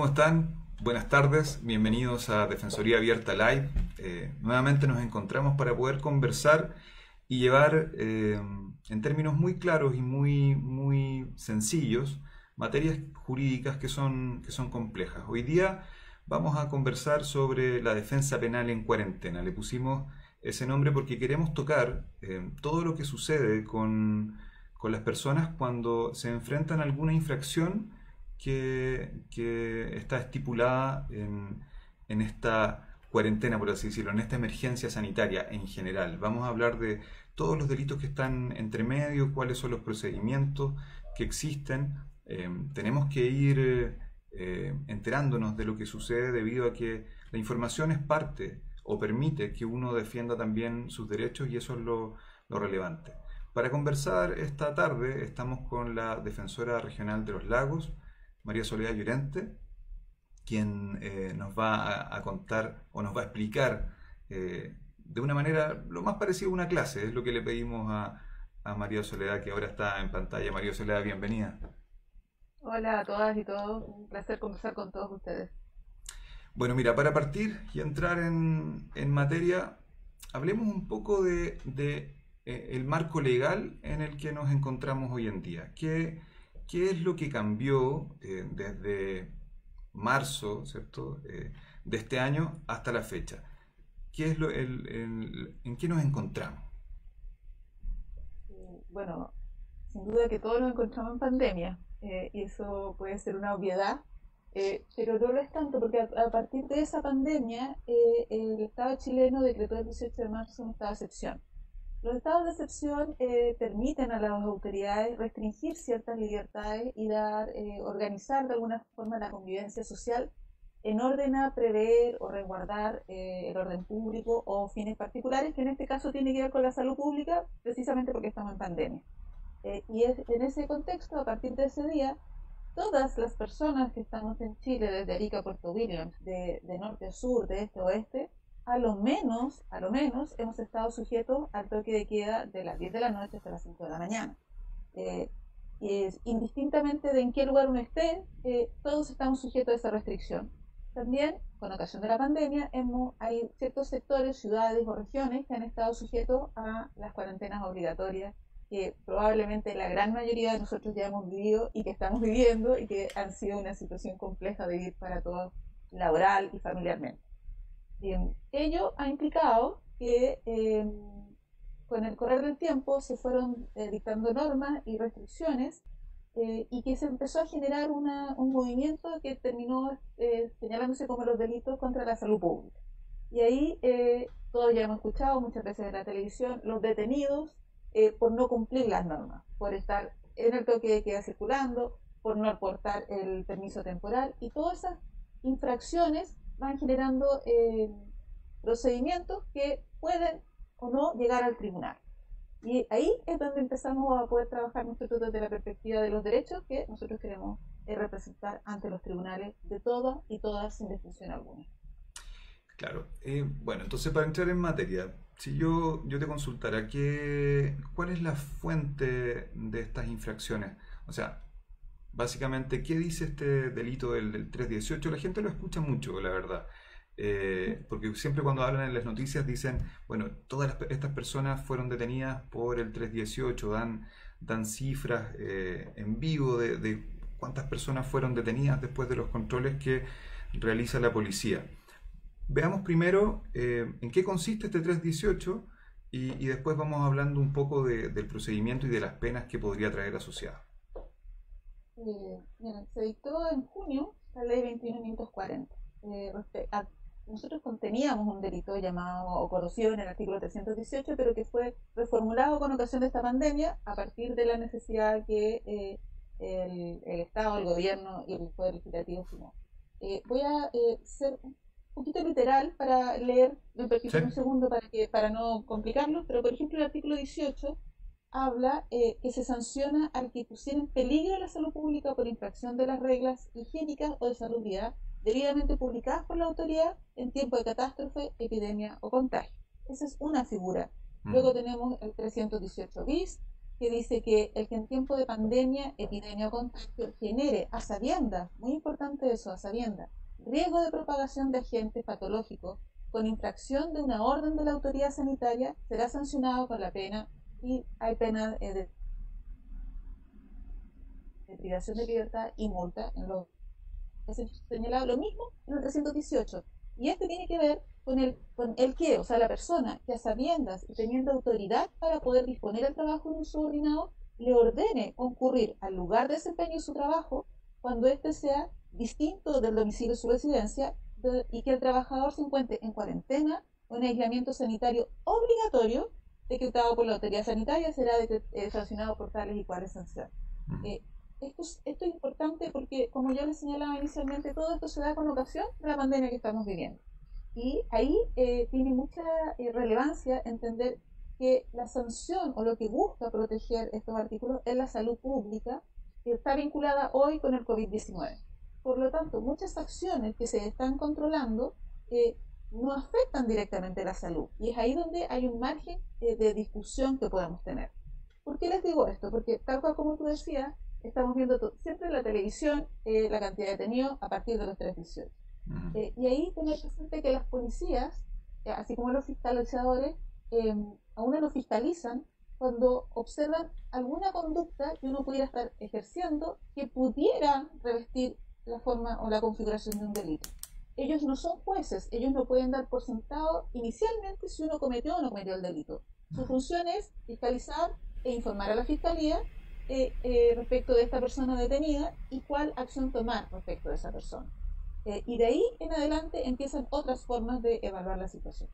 están? Buenas tardes, bienvenidos a Defensoría Abierta Live. Nuevamente nos encontramos para poder conversar y llevar en términos muy claros y muy sencillos materias jurídicas que son complejas. Hoy día vamos a conversar sobre la defensa penal en cuarentena. Le pusimos ese nombre porque queremos tocar todo lo que sucede con las personas cuando se enfrentan a alguna infracción que está estipulada en esta cuarentena, por así decirlo, en esta emergencia sanitaria en general. Vamos a hablar de todos los delitos que están entre medio, cuáles son los procedimientos que existen. Tenemos que ir enterándonos de lo que sucede debido a que la información es parte o permite que uno defienda también sus derechos y eso es lo relevante. Para conversar esta tarde estamos con la Defensora Regional de los Lagos, María Soledad Llorente, quien nos va a contar o nos va a explicar de una manera lo más parecido a una clase. Es lo que le pedimos a María Soledad, que ahora está en pantalla. María Soledad, bienvenida. Hola a todas y todos, un placer conversar con todos ustedes. Bueno, mira, para partir y entrar en materia, hablemos un poco de el marco legal en el que nos encontramos hoy en día. ¿Qué es lo que cambió desde marzo, ¿cierto? De este año hasta la fecha? ¿Qué es en qué nos encontramos? Bueno, sin duda que todos nos encontramos en pandemia, y eso puede ser una obviedad, pero no lo es tanto porque a partir de esa pandemia el Estado chileno decretó el 18 de marzo un estado de excepción. Los estados de excepción permiten a las autoridades restringir ciertas libertades y organizar de alguna forma la convivencia social en orden a prever o resguardar el orden público o fines particulares, que en este caso tiene que ver con la salud pública, precisamente porque estamos en pandemia. En ese contexto, a partir de ese día, todas las personas que estamos en Chile, desde Arica a Puerto Williams, de norte a sur, de este a oeste, a lo menos hemos estado sujetos al toque de queda de las 10 de la noche hasta las 5 de la mañana. Eh, Indistintamente de en qué lugar uno esté, todos estamos sujetos a esa restricción. También, con ocasión de la pandemia, hay ciertos sectores, ciudades o regiones que han estado sujetos a las cuarentenas obligatorias que probablemente la gran mayoría de nosotros ya hemos vivido y que estamos viviendo y que han sido una situación compleja de vivir para todos, laboral y familiarmente. Bien, ello ha implicado que con el correr del tiempo se fueron dictando normas y restricciones, y que se empezó a generar un movimiento que terminó señalándose como los delitos contra la salud pública. Y ahí todos ya hemos escuchado muchas veces en la televisión los detenidos por no cumplir las normas, por estar en el toque de queda circulando, por no aportar el permiso temporal, y todas esas infracciones van generando procedimientos que pueden o no llegar al tribunal. Y ahí es donde empezamos a poder trabajar nosotros desde la perspectiva de los derechos que nosotros queremos representar ante los tribunales de todas y todas sin distinción alguna. Claro. Bueno, entonces para entrar en materia, si yo te consultara, ¿cuál es la fuente de estas infracciones? O sea, básicamente, ¿qué dice este delito del 318? La gente lo escucha mucho, la verdad. Porque siempre cuando hablan en las noticias dicen, bueno, estas personas fueron detenidas por el 318, dan cifras en vivo de cuántas personas fueron detenidas después de los controles que realiza la policía. Veamos primero en qué consiste este 318 y después vamos hablando un poco del procedimiento y de las penas que podría traer asociadas. Mira, se dictó en junio la ley 21.540. Nosotros conteníamos un delito llamado o conocido en el artículo 318, pero que fue reformulado con ocasión de esta pandemia a partir de la necesidad que el Estado, el gobierno y el Poder Legislativo estimó. Voy a ser un poquito literal para leer, me ¿Sí? permiten un segundo para no complicarlo, pero por ejemplo el artículo 18 habla que se sanciona al que pusiera en peligro la salud pública por infracción de las reglas higiénicas o de salubridad debidamente publicadas por la autoridad en tiempo de catástrofe, epidemia o contagio. Esa es una figura. Mm. Luego tenemos el 318 bis, que dice que el que en tiempo de pandemia, epidemia o contagio genere a sabiendas, muy importante eso, a sabiendas, riesgo de propagación de agentes patológicos con infracción de una orden de la autoridad sanitaria, será sancionado con la pena, y hay pena de privación de libertad y multa en los señalado lo mismo en el 318. Y este tiene que ver con el que, o sea, la persona que a sabiendas y teniendo autoridad para poder disponer el trabajo de un subordinado, le ordene concurrir al lugar de desempeño de su trabajo cuando éste sea distinto del domicilio de su residencia y que el trabajador se encuentre en cuarentena o en aislamiento sanitario obligatorio decretado por la autoridad sanitaria, será sancionado por tales y cuales sanciones. Eh, esto es importante porque, como yo les señalaba inicialmente, todo esto se da con ocasión de la pandemia que estamos viviendo. Y ahí tiene mucha relevancia entender que la sanción o lo que busca proteger estos artículos es la salud pública, que está vinculada hoy con el COVID-19. Por lo tanto, muchas acciones que se están controlando no afectan directamente la salud. Y es ahí donde hay un margen de discusión que podemos tener. ¿Por qué les digo esto? Porque tal cual como tú decías, estamos viendo siempre en la televisión la cantidad de detenidos a partir de los 318. Y ahí tener presente que las policías, así como los fiscalizadores, a uno lo fiscalizan cuando observan alguna conducta que uno pudiera estar ejerciendo que pudiera revestir la forma o la configuración de un delito. Ellos no son jueces, ellos no pueden dar por sentado inicialmente si uno cometió o no cometió el delito. Su función es fiscalizar e informar a la fiscalía respecto de esta persona detenida y cuál acción tomar respecto de esa persona. Y de ahí en adelante empiezan otras formas de evaluar la situación.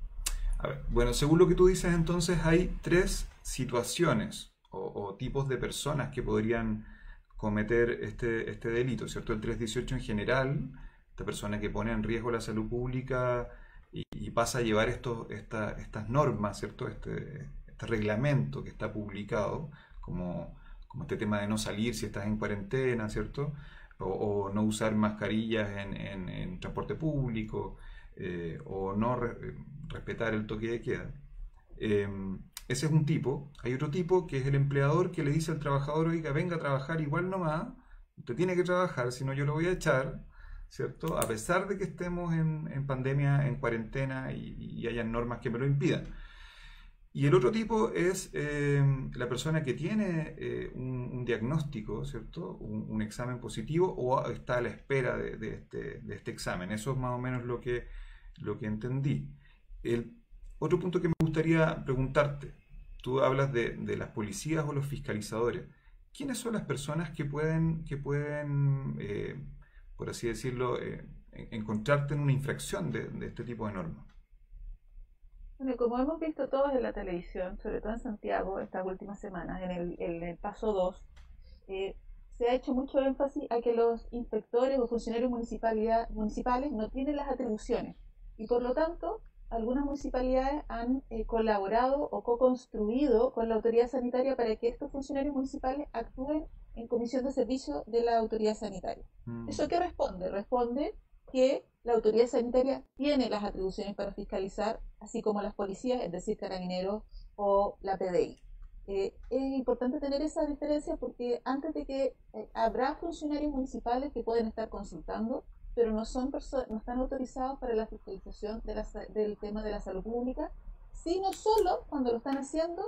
A ver, bueno, según lo que tú dices, entonces hay tres situaciones o tipos de personas que podrían cometer este delito, ¿cierto? El 318 en general, esta persona que pone en riesgo la salud pública y pasa a llevar estas normas, ¿cierto? Este reglamento que está publicado, como este tema de no salir si estás en cuarentena, ¿cierto? O no usar mascarillas en transporte público, o no respetar el toque de queda. Eh, Ese es un tipo. Hay otro tipo que es el empleador que le dice al trabajador, oiga, venga a trabajar igual nomás, usted tiene que trabajar, si no yo lo voy a echar, ¿cierto? A pesar de que estemos en pandemia, en cuarentena y hayan normas que me lo impidan. Y el otro tipo es la persona que tiene un diagnóstico, ¿cierto? Un examen positivo o está a la espera de este examen. Eso es más o menos lo que entendí. El otro punto que me gustaría preguntarte, tú hablas de las policías o los fiscalizadores. ¿Quiénes son las personas que pueden por así decirlo, encontrarte en una infracción de este tipo de normas? Bueno, como hemos visto todos en la televisión, sobre todo en Santiago, estas últimas semanas, en el paso 2, se ha hecho mucho énfasis a que los inspectores o funcionarios municipales no tienen las atribuciones y por lo tanto algunas municipalidades han colaborado o co-construido con la autoridad sanitaria para que estos funcionarios municipales actúen en comisión de servicio de la autoridad sanitaria. ¿Eso qué responde? Responde que la autoridad sanitaria tiene las atribuciones para fiscalizar, así como las policías, es decir, carabineros o la PDI. Es importante tener esa diferencia porque antes de que habrá funcionarios municipales que pueden estar consultando, pero no están autorizados para la fiscalización del tema de la salud pública, sino solo cuando lo están haciendo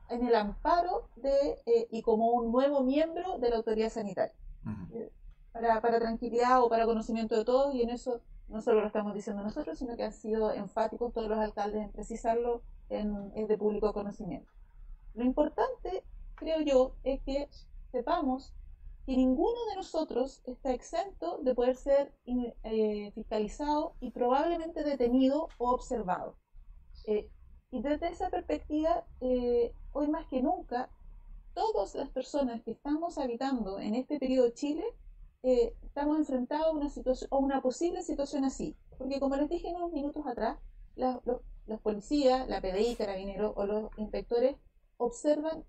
en el amparo y como un nuevo miembro de la autoridad sanitaria. Para tranquilidad o para conocimiento de todos, y en eso no solo lo estamos diciendo nosotros, sino que han sido enfáticos todos los alcaldes en precisarlo, es de público conocimiento. Lo importante, creo yo, es que sepamos que ninguno de nosotros está exento de poder ser fiscalizado y probablemente detenido o observado. Y desde esa perspectiva, hoy más que nunca, todas las personas que estamos habitando en este periodo de Chile, estamos enfrentados a una situación, o una posible situación así. Porque como les dije en unos minutos atrás, los policías, la PDI, carabineros o los inspectores observan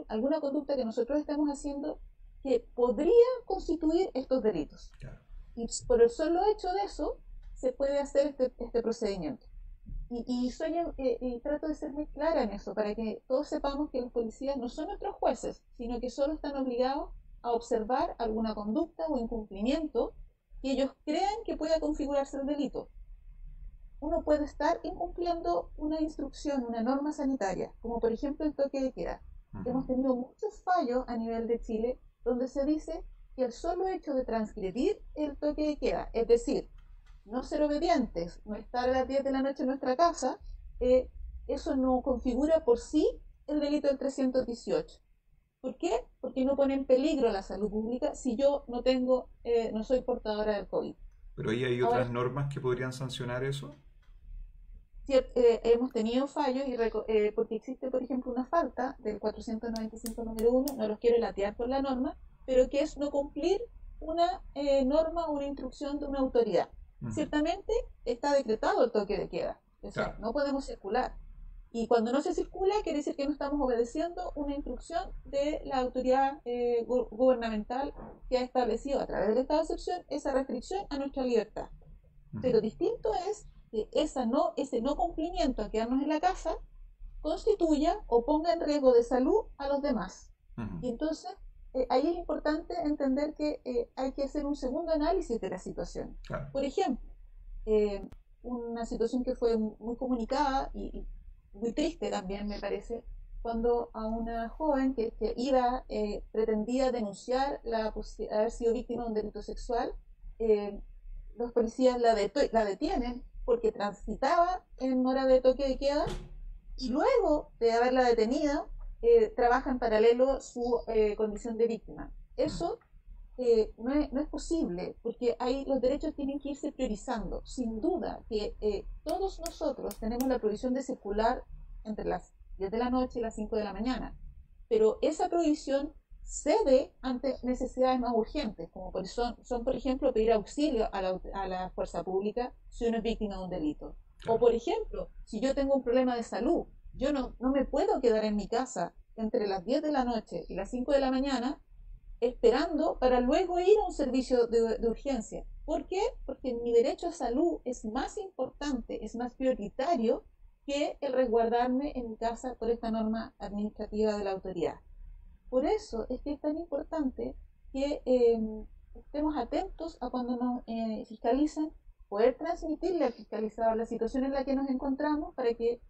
alguna conducta que nosotros estamos haciendo que podría constituir estos delitos. Claro. Y por el solo hecho de eso se puede hacer este procedimiento. Y trato de ser muy clara en eso, para que todos sepamos que los policías no son nuestros jueces, sino que solo están obligados a observar alguna conducta o incumplimiento que ellos crean que pueda configurarse el delito. Uno puede estar incumpliendo una instrucción, una norma sanitaria, como por ejemplo el toque de queda. Hemos tenido muchos fallos a nivel de Chile donde se dice que el solo hecho de transgredir el toque de queda, es decir, no ser obedientes, no estar a las 10 de la noche en nuestra casa, eso no configura por sí el delito del 318. ¿Por qué? Porque no pone en peligro la salud pública si yo no soy portadora del COVID. Pero ahí hay Ahora, otras normas que podrían sancionar eso. hemos tenido fallos porque existe, por ejemplo, una falta del 495 número 1, no los quiero latear por la norma, pero que es no cumplir una norma o una instrucción de una autoridad. Ciertamente está decretado el toque de queda, o sea, Claro. no podemos circular. Y cuando no se circula, quiere decir que no estamos obedeciendo una instrucción de la autoridad gubernamental que ha establecido a través del estado de excepción esa restricción a nuestra libertad. Pero distinto es que ese no cumplimiento a quedarnos en la casa constituya o ponga en riesgo de salud a los demás. Y entonces ahí es importante entender que hay que hacer un segundo análisis de la situación. Claro. Por ejemplo, una situación que fue muy comunicada y muy triste también, me parece, cuando a una joven que pretendía denunciar haber sido víctima de un delito sexual, los policías la detienen porque transitaba en hora de toque de queda y luego de haberla detenido, trabaja en paralelo su condición de víctima. Eso no es posible, porque ahí los derechos tienen que irse priorizando. Sin duda que todos nosotros tenemos la prohibición de circular entre las 10 de la noche y las 5 de la mañana, pero esa prohibición cede ante necesidades más urgentes, como son por ejemplo, pedir auxilio a la fuerza pública si uno es víctima de un delito. Claro. O, por ejemplo, si yo tengo un problema de salud, yo no me puedo quedar en mi casa entre las 10 de la noche y las 5 de la mañana esperando para luego ir a un servicio de urgencia. ¿Por qué? Porque mi derecho a salud es más importante, es más prioritario que el resguardarme en mi casa por esta norma administrativa de la autoridad. Por eso es que es tan importante que estemos atentos a cuando nos fiscalizan, poder transmitirle al fiscalizador la situación en la que nos encontramos para que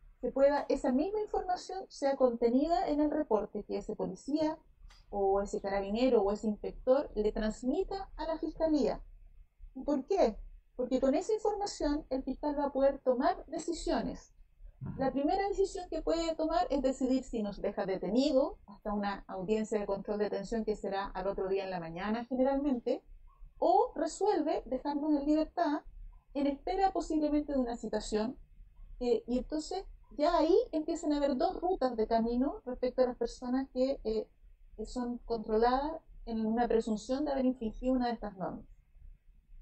esa misma información sea contenida en el reporte que ese policía o ese carabinero o ese inspector le transmita a la fiscalía. ¿Por qué? Porque con esa información el fiscal va a poder tomar decisiones. La primera decisión que puede tomar es decidir si nos deja detenido hasta una audiencia de control de detención que será al otro día en la mañana generalmente, o resuelve dejarnos en libertad en espera posiblemente de una citación, y entonces ya ahí empiezan a haber dos rutas de camino respecto a las personas que son controladas en una presunción de haber infringido una de estas normas.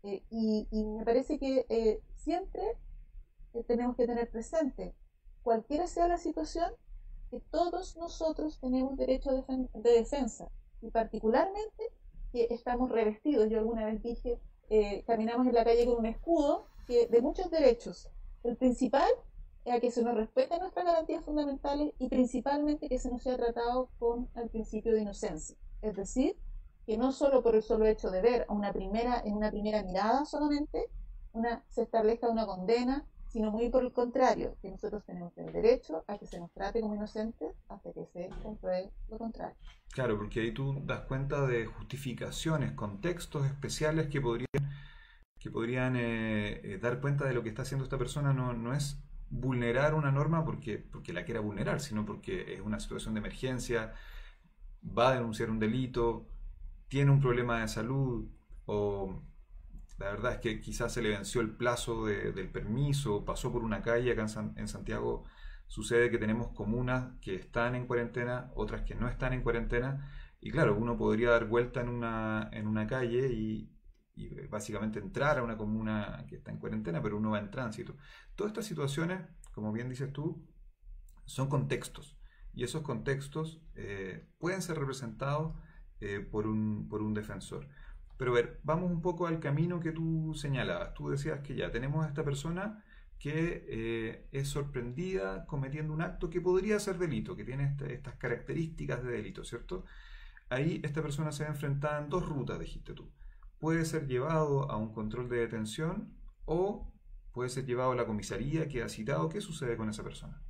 Y me parece que siempre tenemos que tener presente, cualquiera sea la situación, que todos nosotros tenemos derecho de defensa y particularmente que estamos revestidos. Yo alguna vez dije, caminamos en la calle con un escudo de muchos derechos. El principal es a que se nos respeten nuestras garantías fundamentales y principalmente que se nos sea tratado con el principio de inocencia. Es decir, que no solo por el solo hecho de ver en una primera mirada solamente se establezca una condena, sino muy por el contrario, que nosotros tenemos el derecho a que se nos trate como inocentes hasta que se compruebe lo contrario. Claro, porque ahí tú das cuenta de justificaciones, contextos especiales que podrían dar cuenta de lo que está haciendo esta persona. No es vulnerar una norma porque la quiera vulnerar, sino porque es una situación de emergencia, va a denunciar un delito, tiene un problema de salud, o la verdad es que quizás se le venció el plazo del permiso, pasó por una calle. Acá en Santiago sucede que tenemos comunas que están en cuarentena, otras que no están en cuarentena, y claro, uno podría dar vuelta en una calle y básicamente entrar a una comuna que está en cuarentena, pero uno va en tránsito. Todas estas situaciones, como bien dices tú, son contextos, y esos contextos pueden ser representados por un defensor. Pero a ver, vamos un poco al camino que tú señalabas. Tú decías que ya tenemos a esta persona que es sorprendida cometiendo un acto que podría ser delito, que tiene estas características de delito, ¿cierto? Ahí esta persona se ve enfrentada en dos rutas, dijiste tú. Puede ser llevado a un control de detención o puede ser llevado a la comisaría, queda citado. ¿Qué sucede con esa persona?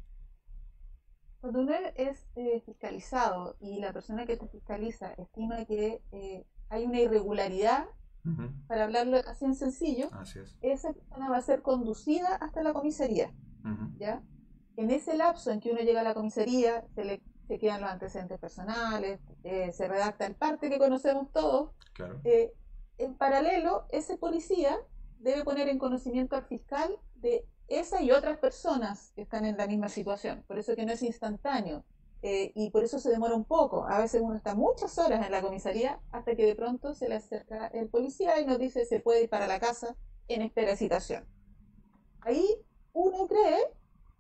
Cuando uno es fiscalizado y la persona que te fiscaliza estima que hay una irregularidad, Ujú. para hablarlo así en sencillo, Así es. esa persona va a ser conducida hasta la comisaría, Ujú. ¿ya? En ese lapso en que uno llega a la comisaría, se quedan los antecedentes personales, se redacta el parte que conocemos todos. Claro. En paralelo, ese policía debe poner en conocimiento al fiscal de esa y otras personas que están en la misma situación. Por eso que no es instantáneo. Y por eso se demora un poco. A veces uno está muchas horas en la comisaría hasta que de pronto se le acerca el policía y nos dice se puede ir para la casa en espera de citación. Ahí uno cree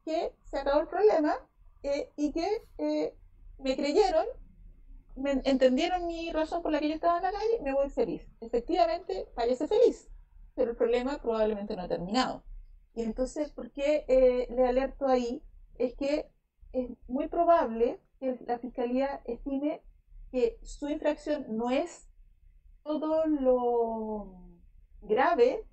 que se acabó el problema y que me creyeron, me entendieron mi razón por la que yo estaba en la calle, me voy feliz. Efectivamente, fallece feliz, pero el problema probablemente no ha terminado. Y entonces, ¿por qué le alerto ahí? Es que es muy probable que la fiscalía estime que su infracción no es todo lo grave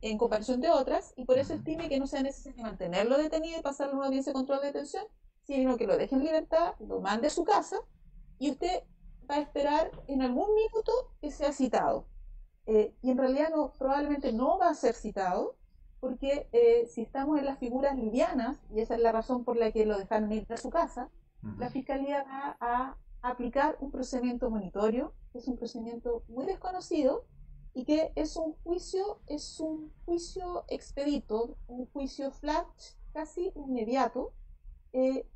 en comparación de otras, y por eso Ujú. estime que no sea necesario mantenerlo detenido y pasarlo a una audiencia de control de detención, sino que lo deje en libertad, lo mande a su casa y usted va a esperar en algún minuto que sea citado. Y en realidad no, probablemente no va a ser citado, porque si estamos en las figuras livianas, y esa es la razón por la que lo dejaron ir a su casa, Ujú. la fiscalía va a aplicar un procedimiento monitorio, que es un procedimiento muy desconocido y que es un juicio expedito, un juicio flash, casi inmediato,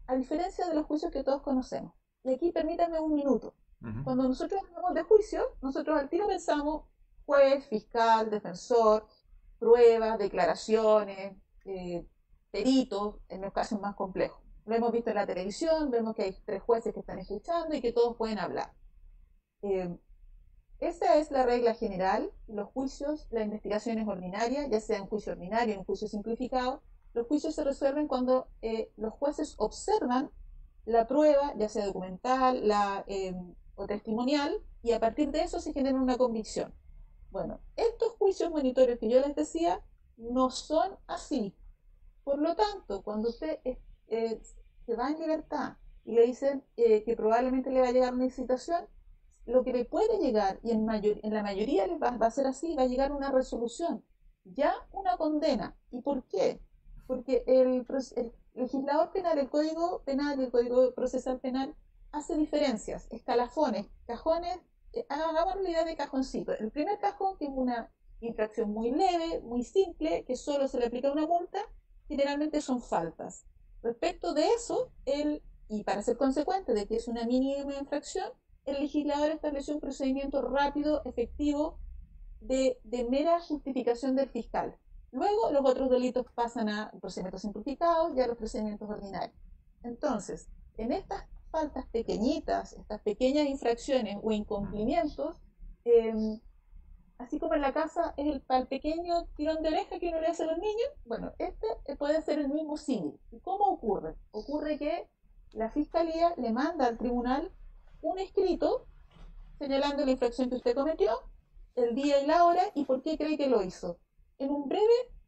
a diferencia de los juicios que todos conocemos. Y aquí permítanme un minuto. Ujú. Cuando nosotros hablamos de juicio, nosotros al tiro pensamos juez, fiscal, defensor, pruebas, declaraciones, peritos, en los casos más complejos. Lo hemos visto en la televisión, vemos que hay tres jueces que están escuchando y que todos pueden hablar. Eh, Esa es la regla general. Los juicios, la investigación es ordinaria, ya sea en juicio ordinario o en juicio simplificado. Los juicios se resuelven cuando los jueces observan la prueba, ya sea documental o testimonial, y a partir de eso se genera una convicción. Bueno, estos juicios monitorios que yo les decía no son así. Por lo tanto, cuando usted se va en libertad y le dicen que probablemente le va a llegar una citación, lo que le puede llegar, y en la mayoría va a ser así, va a llegar una resolución, ya una condena. ¿Y por qué? Porque el legislador penal, el Código Penal y el Código Procesal Penal hace diferencias, escalafones, cajones, hagamos la idea de cajoncito. El primer cajón, que es una infracción muy leve, muy simple, que solo se le aplica una multa, generalmente son faltas. Respecto de eso, y para ser consecuente de que es una mínima infracción, el legislador estableció un procedimiento rápido, efectivo, de mera justificación del fiscal. Luego los otros delitos pasan a procedimientos simplificados y a los procedimientos ordinarios. Entonces, en estas faltas pequeñitas, estas pequeñas infracciones o incumplimientos, eh, así como en la casa es el pequeño tirón de oreja que uno le hace a los niños, bueno, este puede ser el mismo símil. ¿Y cómo ocurre? Ocurre que la fiscalía le manda al tribunal un escrito señalando la infracción que usted cometió, el día y la hora y por qué cree que lo hizo. En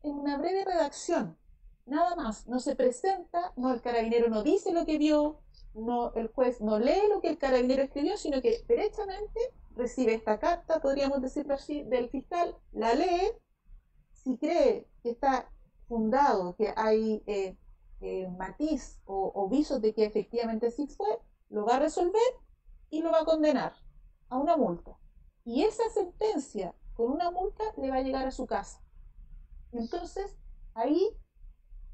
una breve redacción, nada más, no se presenta, no, el carabinero no dice lo que vio, no, el juez no lee lo que el carabinero escribió, sino que derechamente recibe esta carta, podríamos decirlo así, del fiscal, la lee, si cree que está fundado, que hay matiz o visos de que efectivamente sí fue, lo va a resolver y lo va a condenar a una multa. Y esa sentencia con una multa le va a llegar a su casa. Entonces, ahí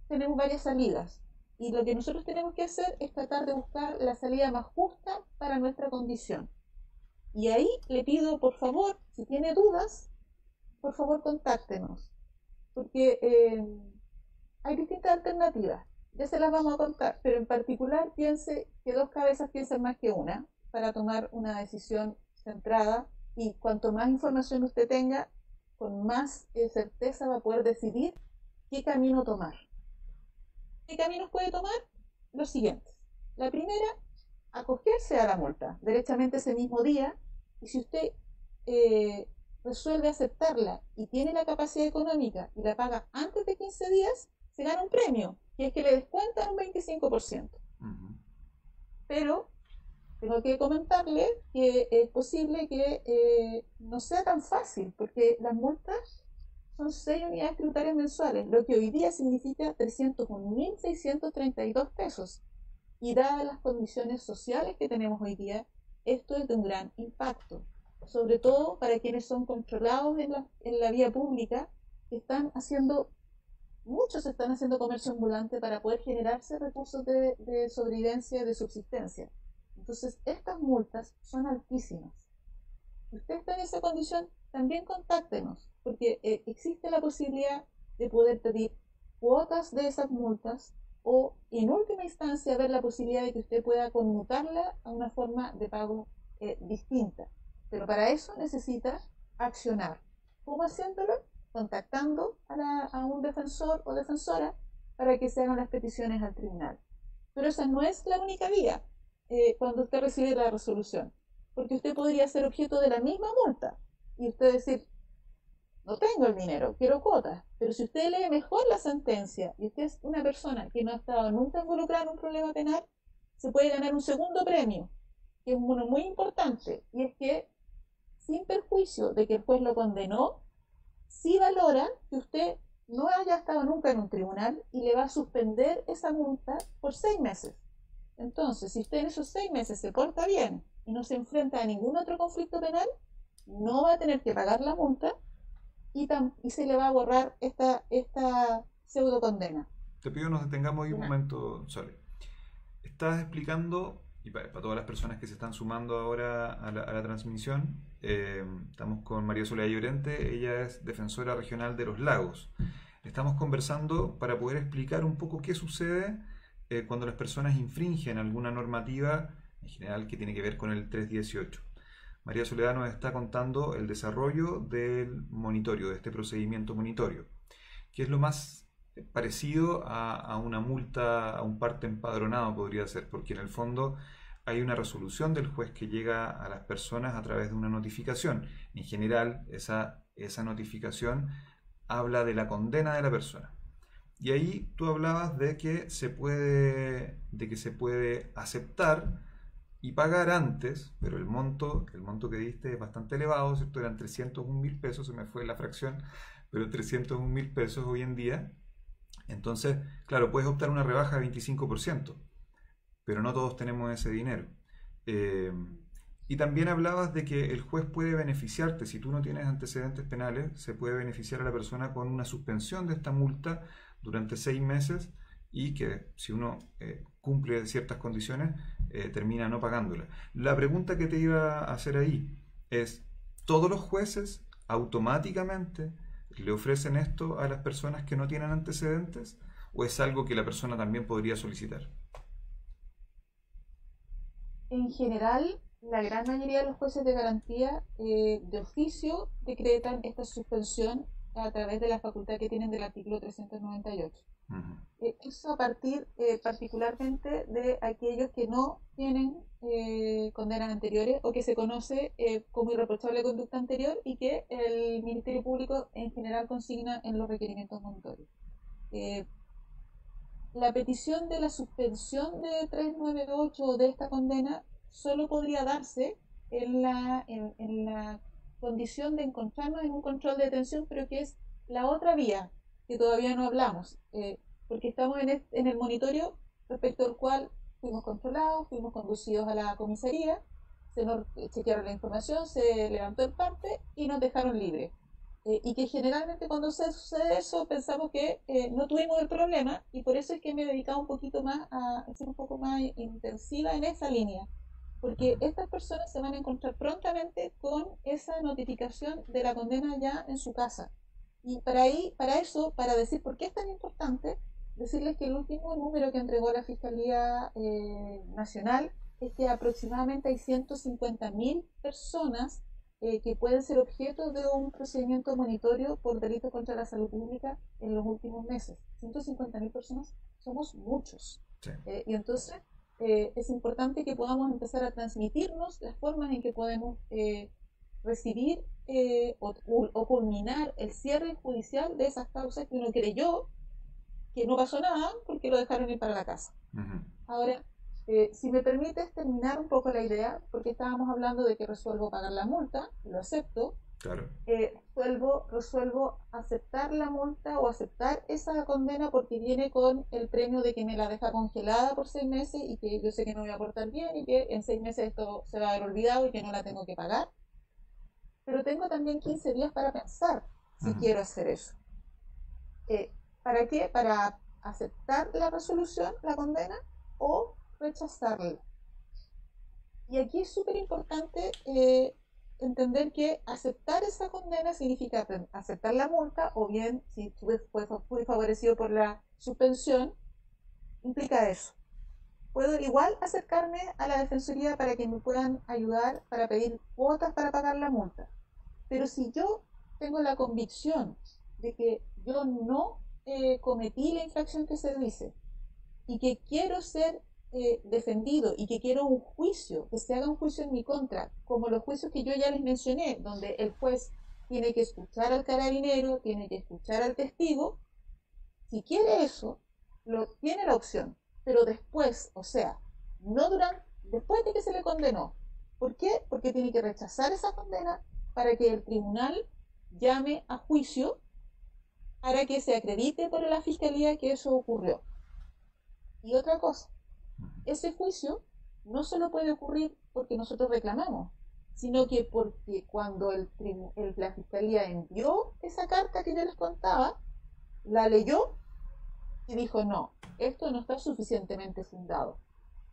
tenemos varias salidas. Y lo que nosotros tenemos que hacer es tratar de buscar la salida más justa para nuestra condición. Y ahí le pido, por favor, si tiene dudas, por favor contáctenos. Porque hay distintas alternativas. Ya se las vamos a contar, pero en particular piense que dos cabezas piensan más que una para tomar una decisión centrada, y cuanto más información usted tenga, con más certeza va a poder decidir ¿qué camino tomar? ¿Qué caminos puede tomar? Los siguientes. La primera, acogerse a la multa derechamente ese mismo día, y si usted resuelve aceptarla y tiene la capacidad económica y la paga antes de 15 días, se gana un premio, que es que le descuentan un 25%. Pero tengo que comentarle que es posible que no sea tan fácil, porque las multas son 6 unidades tributarias mensuales, lo que hoy día significa 301.632 pesos. Y dadas las condiciones sociales que tenemos hoy día, esto es de un gran impacto, sobre todo para quienes son controlados en la vía pública, que muchos están haciendo comercio ambulante para poder generarse recursos de sobrevivencia, de subsistencia. Entonces, estas multas son altísimas. Si usted está en esa condición, también contáctenos, porque existe la posibilidad de poder pedir cuotas de esas multas o, en última instancia, ver la posibilidad de que usted pueda conmutarla a una forma de pago distinta. Pero para eso necesita accionar. ¿Cómo haciéndolo? Contactando a un defensor o defensora para que se hagan las peticiones al tribunal. Pero esa no es la única vía cuando usted recibe la resolución, porque usted podría ser objeto de la misma multa y usted decir, no tengo el dinero, quiero cuotas. Pero si usted lee mejor la sentencia y usted es una persona que no ha estado nunca involucrada en un problema penal, se puede ganar un segundo premio, que es uno muy importante, y es que, sin perjuicio de que el juez lo condenó, sí valora que usted no haya estado nunca en un tribunal y le va a suspender esa multa por 6 meses. Entonces, si usted en esos 6 meses se porta bien y no se enfrenta a ningún otro conflicto penal, no va a tener que pagar la multa y se le va a borrar esta pseudo condena. Te pido nos detengamos ahí un momento, Sole. Estás explicando, y para todas las personas que se están sumando ahora a la transmisión, estamos con María Soledad Llorente, ella es defensora regional de Los Lagos. Estamos conversando para poder explicar un poco qué sucede cuando las personas infringen alguna normativa, en general que tiene que ver con el 318. María Soledad nos está contando el desarrollo del monitorio, de este procedimiento monitorio, que es lo más parecido a una multa, a un parte empadronado podría ser, porque en el fondo hay una resolución del juez que llega a las personas a través de una notificación. En general, esa notificación habla de la condena de la persona. Y ahí tú hablabas de que se puede aceptar y pagar antes, pero el monto que diste es bastante elevado, ¿cierto? Eran 301.000 pesos, se me fue la fracción, pero 301.000 pesos hoy en día. Entonces, claro, puedes optar una rebaja de 25%, pero no todos tenemos ese dinero. Y también hablabas de que el juez puede beneficiarte, si tú no tienes antecedentes penales, se puede beneficiar a la persona con una suspensión de esta multa durante 6 meses y que si uno cumple ciertas condiciones, termina no pagándola. La pregunta que te iba a hacer ahí es, ¿todos los jueces automáticamente le ofrecen esto a las personas que no tienen antecedentes o es algo que la persona también podría solicitar? En general, la gran mayoría de los jueces de garantía de oficio decretan esta suspensión a través de la facultad que tienen del artículo 398. Eso a partir particularmente de aquellos que no tienen condenas anteriores o que se conoce como irreprochable conducta anterior y que el Ministerio Público en general consigna en los requerimientos monitorios. La petición de la suspensión de 398 o de esta condena solo podría darse en la condición de encontrarnos en un control de detención, pero que es la otra vía que todavía no hablamos, porque estamos en el monitorio respecto al cual fuimos controlados, fuimos conducidos a la comisaría, se nos chequearon la información, se levantó el parte y nos dejaron libres. Y que generalmente cuando sucede eso pensamos que no tuvimos el problema y por eso es que me he dedicado un poquito más a ser un poco más intensiva en esa línea, porque estas personas se van a encontrar prontamente con esa notificación de la condena ya en su casa. Y para decir por qué es tan importante, decirles que el último número que entregó la Fiscalía Nacional es que aproximadamente hay 150.000 personas que pueden ser objeto de un procedimiento monitorio por delitos contra la salud pública en los últimos meses. 150.000 personas somos muchos. Sí. Y entonces es importante que podamos empezar a transmitirnos las formas en que podemos recibir o culminar el cierre judicial de esas causas que uno creyó que no pasó nada porque lo dejaron ir para la casa. Ahora, si me permites terminar un poco la idea, porque estábamos hablando de que resuelvo pagar la multa, lo acepto. Claro. Resuelvo aceptar la multa o aceptar esa condena porque viene con el premio de que me la deja congelada por 6 meses y que yo sé que no voy a portar bien y que en 6 meses esto se va a haber olvidado y que no la tengo que pagar. Pero tengo también 15 días para pensar si quiero hacer eso. ¿Para qué? Para aceptar la resolución, la condena, o rechazarla. Y aquí es súper importante entender que aceptar esa condena significa aceptar la multa, o bien, si fui favorecido por la suspensión, implica eso. Puedo igual acercarme a la Defensoría para que me puedan ayudar para pedir cuotas para pagar la multa. Pero si yo tengo la convicción de que yo no cometí la infracción que se dice y que quiero ser defendido y que quiero un juicio, que se haga un juicio en mi contra, como los juicios que yo ya les mencioné, donde el juez tiene que escuchar al carabinero, tiene que escuchar al testigo, si quiere eso, tiene la opción, pero después, o sea, no después de que se le condenó. ¿Por qué? Porque tiene que rechazar esa condena para que el tribunal llame a juicio para que se acredite por la fiscalía que eso ocurrió. Y otra cosa, ese juicio no solo puede ocurrir porque nosotros reclamamos, sino que porque cuando la fiscalía envió esa carta que yo les contaba, la leyó y dijo, no, esto no está suficientemente fundado.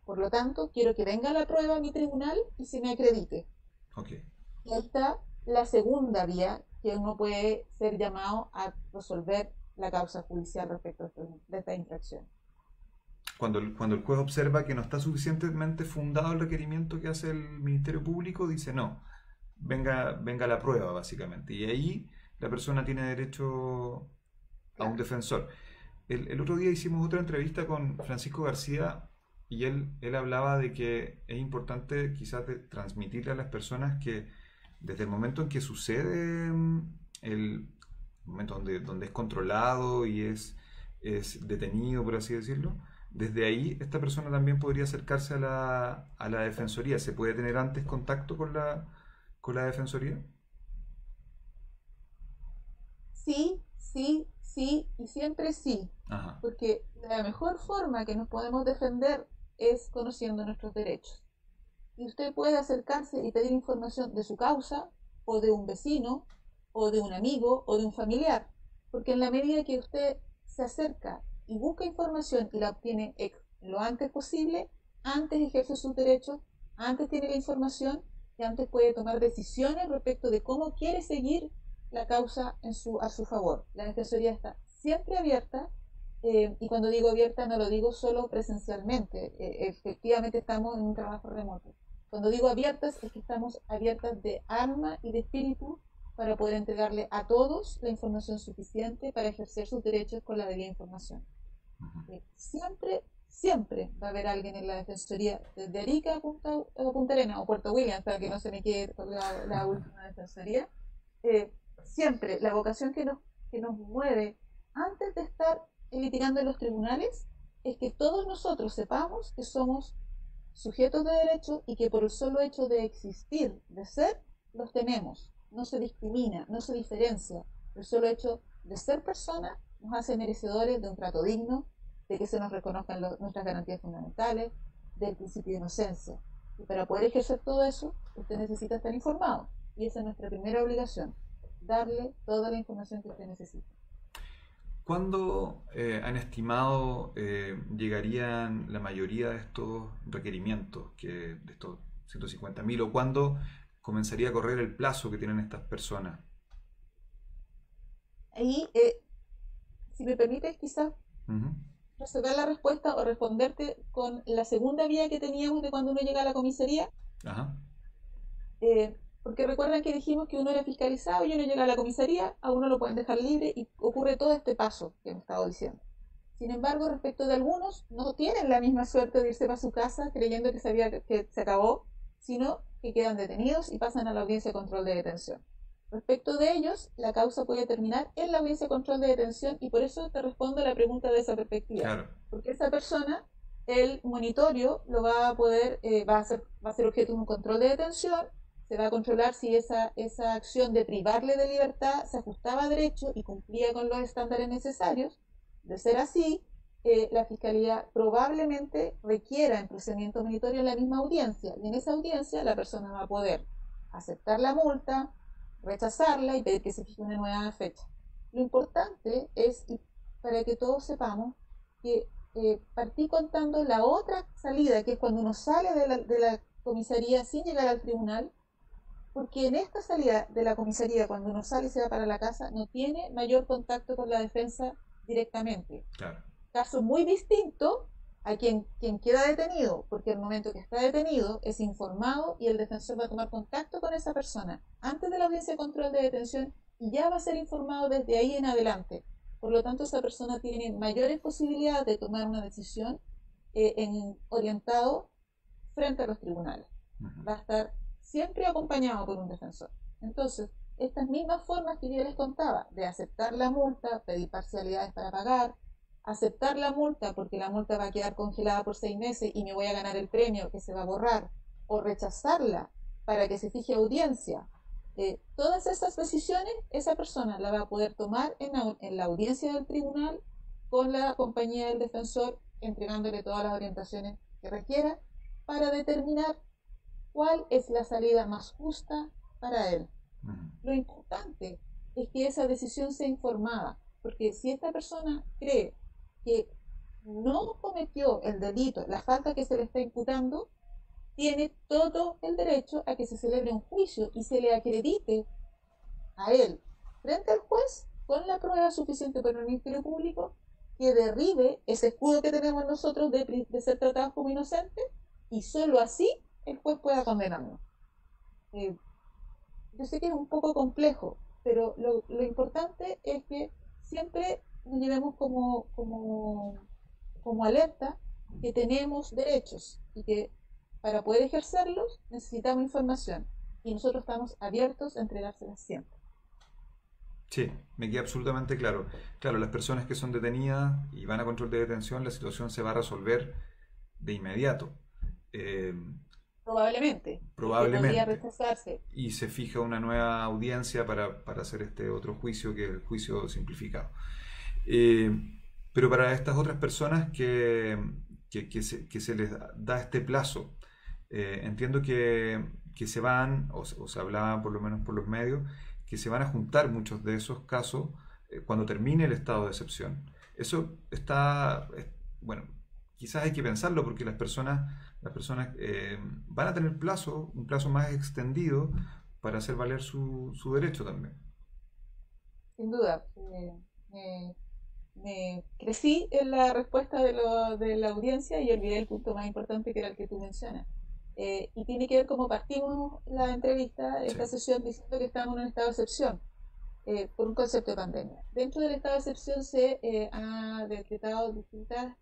Por lo tanto, quiero que venga la prueba a mi tribunal y se me acredite. Okay. Y ahí está la segunda vía que uno puede ser llamado a resolver la causa judicial respecto de esta infracción. Cuando el juez observa que no está suficientemente fundado el requerimiento que hace el Ministerio Público, dice no, venga la prueba, básicamente. Y ahí la persona tiene derecho a un defensor. El otro día hicimos otra entrevista con Francisco García y él hablaba de que es importante quizás transmitirle a las personas que desde el momento en que sucede el momento donde es controlado y es detenido, por así decirlo, desde ahí esta persona también podría acercarse a la Defensoría. ¿Se puede tener antes contacto con la Defensoría? Sí, sí, sí y siempre sí. Ajá. Porque la mejor forma que nos podemos defender es conociendo nuestros derechos. Y usted puede acercarse y pedir información de su causa, o de un vecino, o de un amigo, o de un familiar. Porque en la medida que usted se acerca y busca información y la obtiene lo antes posible, antes ejerce sus derechos, antes tiene la información y antes puede tomar decisiones respecto de cómo quiere seguir la causa a su favor. La Defensoría está siempre abierta. Y cuando digo abierta no lo digo solo presencialmente, efectivamente estamos en un trabajo remoto. Cuando digo abiertas es que estamos abiertas de alma y de espíritu para poder entregarle a todos la información suficiente para ejercer sus derechos con la debida información. Siempre, siempre va a haber alguien en la Defensoría, desde Arica a Punta Arenas o Puerto Williams, para que no se me quede la última Defensoría. Siempre la vocación que nos mueve antes de estar litigando en los tribunales es que todos nosotros sepamos que somos sujetos de derecho y que por el solo hecho de existir, de ser, los tenemos. No se discrimina, no se diferencia. El solo hecho de ser persona nos hace merecedores de un trato digno, de que se nos reconozcan nuestras garantías fundamentales, del principio de inocencia. Y para poder ejercer todo eso, usted necesita estar informado. Y esa es nuestra primera obligación, darle toda la información que usted necesita. ¿Cuándo han estimado llegarían la mayoría de estos requerimientos, de estos 150.000, o cuándo comenzaría a correr el plazo que tienen estas personas? Ahí, si me permites, quizás resolver la respuesta o responderte con la segunda vía que teníamos de cuando uno llega a la comisaría. Ajá. Porque recuerdan que dijimos que uno era fiscalizado y uno llega a la comisaría, a uno lo pueden dejar libre y ocurre todo este paso que hemos estado diciendo. Sin embargo, respecto de algunos, no tienen la misma suerte de irse para su casa creyendo que se acabó, sino que quedan detenidos y pasan a la audiencia de control de detención. Respecto de ellos, la causa puede terminar en la audiencia de control de detención y por eso te respondo a la pregunta de esa perspectiva. Claro. Porque esa persona, el monitorio lo va a poder, va a ser objeto de un control de detención, se va a controlar si esa acción de privarle de libertad se ajustaba a derecho y cumplía con los estándares necesarios. De ser así, la Fiscalía probablemente requiera en procedimiento monitorio en la misma audiencia y en esa audiencia la persona va a poder aceptar la multa, rechazarla y pedir que se fije una nueva fecha. Lo importante es, para que todos sepamos, que partí contando la otra salida, que es cuando uno sale de la comisaría sin llegar al tribunal, porque en esta salida de la comisaría, cuando uno sale y se va para la casa, no tiene mayor contacto con la defensa directamente. Claro. Caso muy distinto a quien queda detenido, porque el momento que está detenido es informado y el defensor va a tomar contacto con esa persona antes de la audiencia de control de detención y ya va a ser informado desde ahí en adelante. Por lo tanto, esa persona tiene mayores posibilidades de tomar una decisión orientado frente a los tribunales. Va a estar siempre acompañado por un defensor. Entonces, estas mismas formas que yo les contaba, de aceptar la multa, pedir parcialidades para pagar, aceptar la multa porque la multa va a quedar congelada por 6 meses y me voy a ganar el premio que se va a borrar, o rechazarla para que se fije audiencia. Todas esas decisiones, esa persona la va a poder tomar en la audiencia del tribunal con la compañía del defensor, entregándole todas las orientaciones que requiera para determinar cuál es la salida más justa para él. Lo importante es que esa decisión sea informada, porque si esta persona cree que no cometió el delito, la falta que se le está imputando, tiene todo el derecho a que se celebre un juicio y se le acredite a él frente al juez con la prueba suficiente por el Ministerio Público que derribe ese escudo que tenemos nosotros de ser tratados como inocentes y solo así el juez pueda condenarnos. Yo sé que es un poco complejo, pero lo importante es que siempre nos llevemos como alerta que tenemos derechos y que para poder ejercerlos necesitamos información y nosotros estamos abiertos a entregárselas siempre. Sí, me queda absolutamente claro. Claro, las personas que son detenidas y van a control de detención, la situación se va a resolver de inmediato. Probablemente. Probablemente. Podría rechazarse. Y se fija una nueva audiencia para hacer este otro juicio, que es el juicio simplificado. Pero para estas otras personas que se les da este plazo, entiendo que se van, o se hablaba por lo menos por los medios, que se van a juntar muchos de esos casos cuando termine el estado de excepción. Eso está, bueno, quizás hay que pensarlo porque las personas van a tener un plazo más extendido para hacer valer su derecho también. Sin duda. Me crecí en la respuesta de la audiencia y olvidé el punto más importante que era el que tú mencionas. Y tiene que ver cómo partimos la entrevista, esta sesión, diciendo que estamos en un estado de excepción por un concepto de pandemia. Dentro del estado de excepción se ha decretado distintas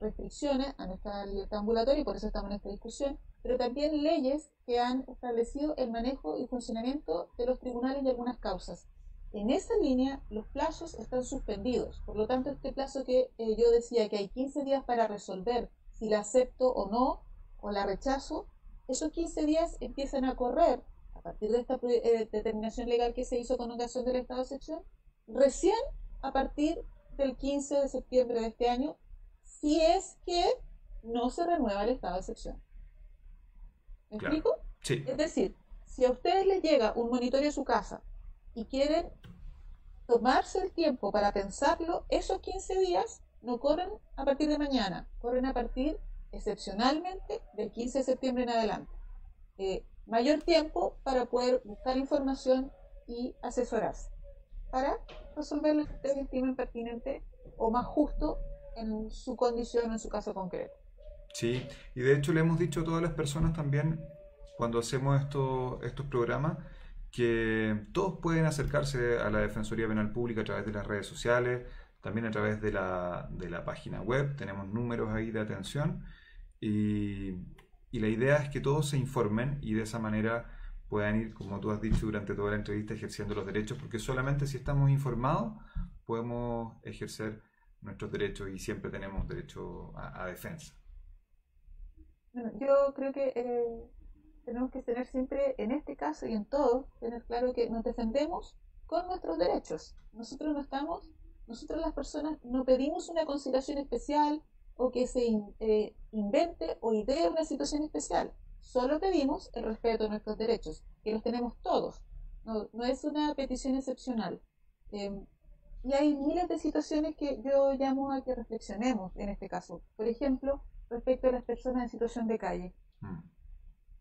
restricciones a nuestra libertad ambulatoria y por eso estamos en esta discusión, pero también leyes que han establecido el manejo y funcionamiento de los tribunales y algunas causas. En esa línea, los plazos están suspendidos. Por lo tanto, este plazo que yo decía que hay 15 días para resolver si la acepto o no, o la rechazo, esos 15 días empiezan a correr a partir de esta determinación legal que se hizo con ocasión del estado de excepción, recién a partir del 15 de septiembre de este año, si es que no se renueva el estado de excepción. ¿Me explico? Sí. Es decir, si a ustedes les llega un monitoreo a su casa y quieren tomarse el tiempo para pensarlo, esos 15 días no corren a partir de mañana, corren a partir, excepcionalmente, del 15 de septiembre en adelante. Mayor tiempo para poder buscar información y asesorarse, para resolver lo que ustedes estimen pertinente o más justo en su condición, en su caso concreto. Sí, y de hecho le hemos dicho a todas las personas también, cuando hacemos estos programas, que todos pueden acercarse a la Defensoría Penal Pública a través de las redes sociales, también a través de la página web, tenemos números ahí de atención y, y la idea es que todos se informen y de esa manera puedan ir, como tú has dicho durante toda la entrevista, ejerciendo los derechos, porque solamente si estamos informados podemos ejercer nuestros derechos y siempre tenemos derecho a defensa. Bueno, yo creo que tenemos que tener siempre, en este caso y en todo, tener claro que nos defendemos con nuestros derechos. Nosotros las personas no pedimos una consideración especial o que se invente o idee una situación especial. Solo pedimos el respeto de nuestros derechos, que los tenemos todos. No es una petición excepcional. Eh, y hay miles de situaciones que yo llamo a que reflexionemos en este caso. Por ejemplo, respecto a las personas en situación de calle. Mm.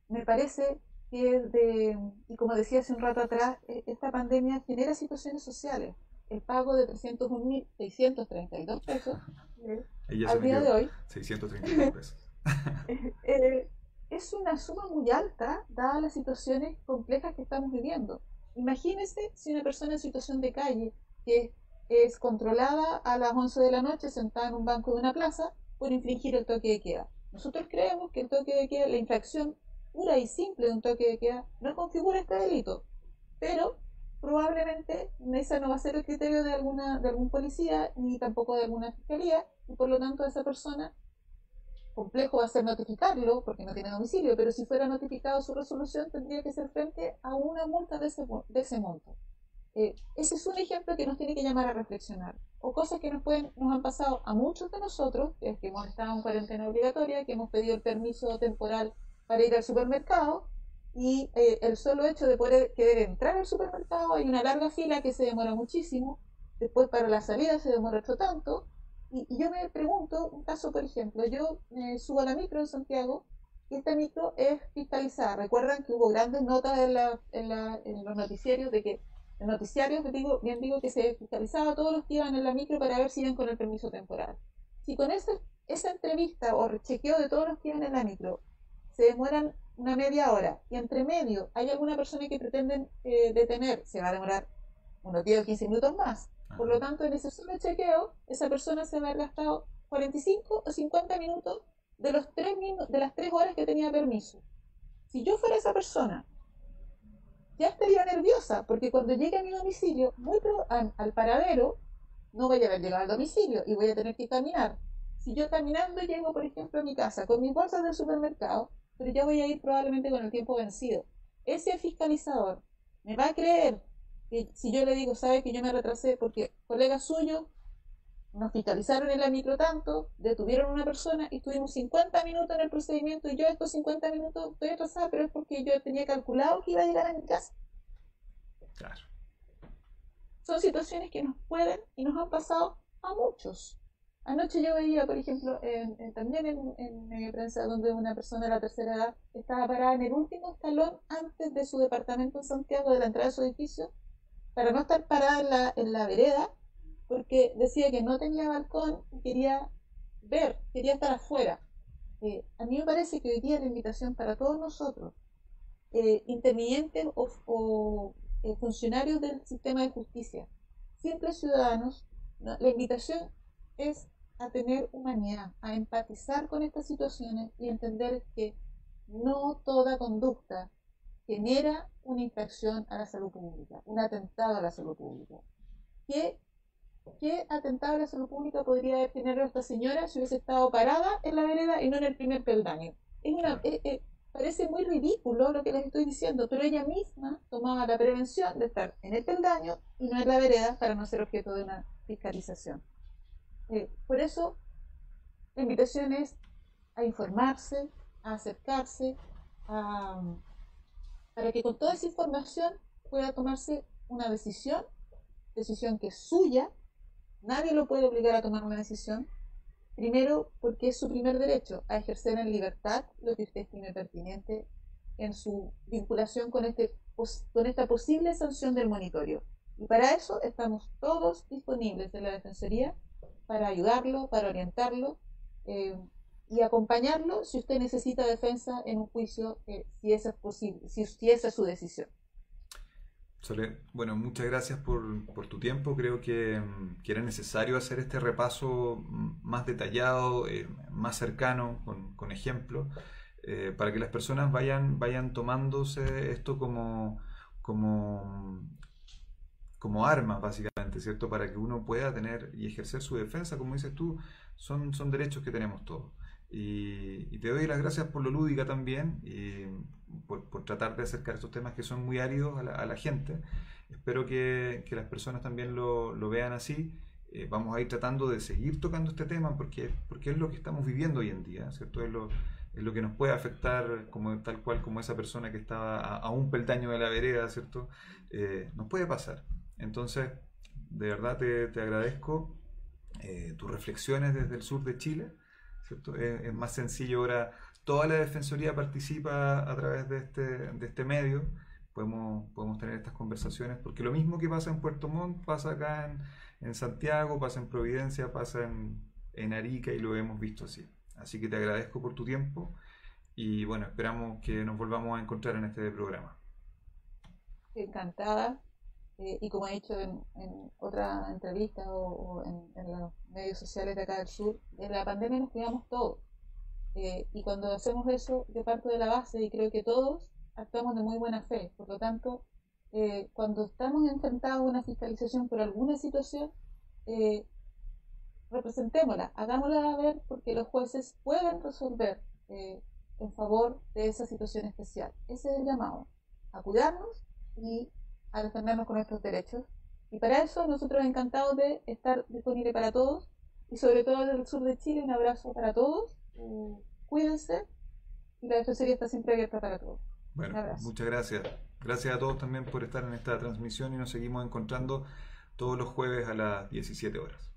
Me parece que, y como decía hace un rato atrás, esta pandemia genera situaciones sociales. El pago de 301.632 pesos Ahí ya se al me día de quedó, hoy 632 pesos. eh, es una suma muy alta, dadas las situaciones complejas que estamos viviendo. Imagínense si una persona en situación de calle, que es controlada a las 11 de la noche sentada en un banco de una plaza, por infringir el toque de queda. Nosotros creemos que el toque de queda, la infracción pura y simple de un toque de queda, no configura este delito, pero probablemente ese no va a ser el criterio de algún policía ni tampoco de alguna fiscalía, y por lo tanto esa persona, complejo va a ser notificarlo porque no tiene domicilio, pero si fuera notificado su resolución tendría que ser frente a una multa de ese monto. Ese es un ejemplo que nos tiene que llamar a reflexionar. O cosas que nos han pasado a muchos de nosotros, que hemos estado en cuarentena obligatoria, que hemos pedido el permiso temporal para ir al supermercado, y el solo hecho de poder querer entrar al supermercado, hay una larga fila que se demora muchísimo, después para la salida se demora otro tanto, y yo me pregunto, un caso por ejemplo, yo subo a la micro en Santiago, y esta micro es fiscalizada. Recuerdan que hubo grandes notas en los noticiarios de que el noticiario, bien digo, que se fiscalizaba a todos los que iban en la micro para ver si iban con el permiso temporal. Si con esa entrevista o chequeo de todos los que iban en la micro se demoran una media hora y entre medio hay alguna persona que pretenden detener, se va a demorar unos 10 o 15 minutos más. Por lo tanto, en ese solo chequeo, esa persona se va a haber gastado 45 o 50 minutos de las 3 horas que tenía permiso. Si yo fuera esa persona, ya estaría nerviosa, porque cuando llegue a mi domicilio, al paradero, no voy a haber llegado al domicilio y voy a tener que caminar. Si yo caminando llego, por ejemplo, a mi casa con mis bolsas del supermercado, pero ya voy a ir probablemente con el tiempo vencido. Ese fiscalizador me va a creer que si yo le digo, sabe que yo me retrasé porque colegas suyos nos fiscalizaron en la micro tanto, detuvieron a una persona y estuvimos 50 minutos en el procedimiento y yo estos 50 minutos estoy atrasada, pero es porque yo tenía calculado que iba a llegar a mi casa. Claro. Son situaciones que nos pueden y nos han pasado a muchos. Anoche yo veía, por ejemplo, también en media prensa, donde una persona de la tercera edad estaba parada en el último escalón antes de su departamento en Santiago, de la entrada de su edificio, para no estar parada en la vereda, porque decía que no tenía balcón y quería estar afuera. A mí me parece que hoy día la invitación para todos nosotros, intervinientes o funcionarios del sistema de justicia, simples ciudadanos, ¿no? La invitación es a tener humanidad, a empatizar con estas situaciones y entender que no toda conducta genera una infracción a la salud pública, un atentado a la salud pública. ¿Qué atentado a la salud pública podría haber tenido esta señora si hubiese estado parada en la vereda y no en el primer peldaño? Parece muy ridículo lo que les estoy diciendo, pero ella misma tomaba la prevención de estar en el peldaño y no en la vereda para no ser objeto de una fiscalización. Por eso, la invitación es a informarse, a acercarse, para que con toda esa información pueda tomarse una decisión que es suya. Nadie lo puede obligar a tomar una decisión. Primero, porque es su primer derecho a ejercer en libertad lo que usted estime pertinente en su vinculación con esta posible sanción del monitorio. Y para eso estamos todos disponibles en la Defensoría para ayudarlo, para orientarlo. y acompañarlo si usted necesita defensa en un juicio, si esa es posible, si esa es su decisión. Sole, bueno, muchas gracias por tu tiempo. Creo que era necesario hacer este repaso más detallado, más cercano, con ejemplos, para que las personas vayan tomándose esto como, como armas, básicamente, ¿cierto? Para que uno pueda tener y ejercer su defensa, como dices tú, son derechos que tenemos todos. Y te doy las gracias por lo lúdica también y por tratar de acercar estos temas que son muy áridos a la gente. Espero que las personas también lo vean así. Vamos a ir tratando de seguir tocando este tema porque es lo que estamos viviendo hoy en día, ¿cierto? Es lo que nos puede afectar como, tal cual como esa persona que estaba a un peldaño de la vereda, ¿cierto? Nos puede pasar. Entonces, de verdad te agradezco tus reflexiones desde el sur de Chile, ¿cierto? Es más sencillo ahora, toda la Defensoría participa a través de este medio, podemos tener estas conversaciones, porque lo mismo que pasa en Puerto Montt pasa acá en Santiago, pasa en Providencia, pasa en Arica y lo hemos visto así. Así que te agradezco por tu tiempo y bueno, esperamos que nos volvamos a encontrar en este programa. Encantada. Y como he dicho en otra entrevista o en los medios sociales de acá del sur, en la pandemia nos cuidamos todos. Y cuando hacemos eso, yo parto de la base y creo que todos actuamos de muy buena fe. Por lo tanto, cuando estamos enfrentados a una fiscalización por alguna situación, eh, representémosla, hagámosla ver porque los jueces pueden resolver en favor de esa situación especial. Ese es el llamado, a cuidarnos y a defendernos con nuestros derechos. Y para eso nosotros encantados de estar disponibles para todos y sobre todo desde el sur de Chile, un abrazo para todos. Cuídense y la Defensoría está siempre abierta para todos. Un Bueno, abrazo. muchas gracias. Gracias a todos también por estar en esta transmisión y nos seguimos encontrando todos los jueves a las 17 horas.